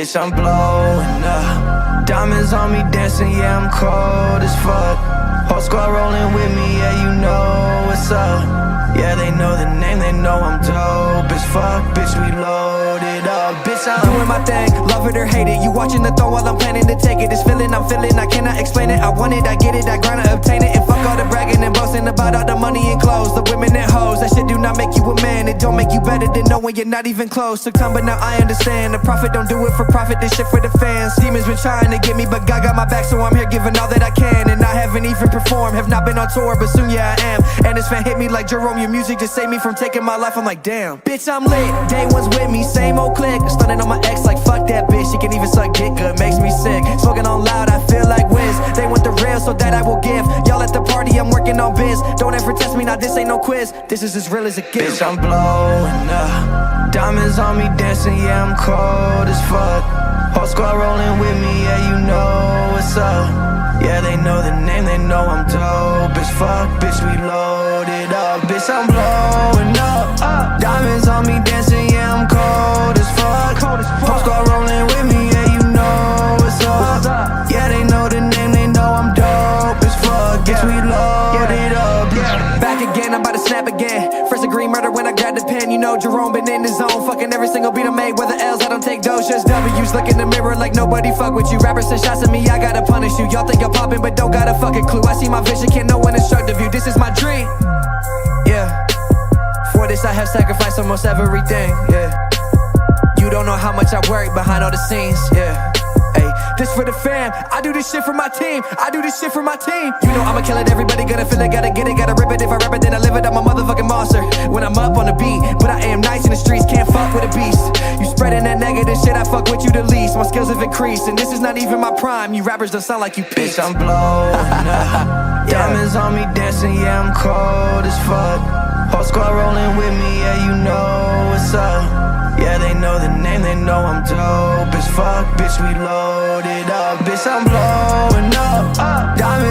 Bitch, I'm blowing up. Diamonds on me dancing, yeah, I'm cold as fuck. Whole squad rolling with me, yeah, you know what's up. Yeah, they know the name, they know I'm dope as fuck. Bitch, we loaded up. Bitch, I'm doing my thing, love it or hate it. You watching the throne while I'm planning to take it. This feeling I'm feeling, I cannot explain it. I want it, I get it, I grind to obtain it. And fuck all the bragging and boasting about all the money and clothes, the women and hoes. That shit do not make you a man, it don't make you better than knowing you're not even close. Took time, but now I understand. The profit don't do it for profit, this shit for the fans. Demons been trying to get me, but God got my back, so I'm here giving all that I can. And I haven't even performed, have not been on tour, but soon, yeah, I am. And this fan hit me like Jerome, your music just saved me from taking my life. I'm like, damn, bitch, I'm lit, day one's with me, same old click. Stunning on my ex like fuck that bitch, she can even suck dick good, makes me sick. Smoking on loud, I feel like Wiz. They want the real, so that I will give. Y'all at the party, I'm working on biz. Don't ever test me, now this ain't no quiz. This is as real as it gets. Bitch, I'm blowing up. Diamonds on me dancing, yeah, I'm cold as fuck. Whole squad rolling with me, yeah, you know what's up. Yeah, they know the name, they know I'm dope as fuck. Bitch, we loaded up. Bitch, I'm blowing up. Diamonds on me dancing, yeah, I'm cold as fuck. Whole squad rolling with me, yeah, you know what's up. Yeah, they know the name, they know I'm dope as fuck. Bitch, we loaded up. Back again, I'm about to snap again. First degree murder when I grab the pen. You know Jerome been in the zone, fucking every single beat I made. Whether L's, I don't take those, just W's. Look in the mirror like nobody fuck with you. Rappers send shots at me, I gotta punish you. Y'all think I'm popping, but don't got a fucking clue. I see my vision, can't no one instruct of you. This is my dream, yeah. For this I have sacrificed almost everything, yeah. You don't know how much I work behind all the scenes, yeah. Ay, this for the fam, I do this shit for my team. I do this shit for my team. You know I'ma kill it, everybody gonna feel it. Gotta get it, gotta rip it. If I rap it, then I live it. I'm a motherfucking monster when I'm up on the beat. But I am nice in the streets, can't fuck with a beast. You spreading that negative shit, I fuck with you the least. My skills have increased, and this is not even my prime. You rappers don't sound like you peaked. Bitch, I'm blowing up. Diamonds on me dancing, yeah, I'm cold as fuck. Whole squad rolling with me, yeah, you know what's up. Yeah, they know the name, they know I'm dope as fuck. Bitch, we loaded up. Bitch, I'm blowing up. Diamonds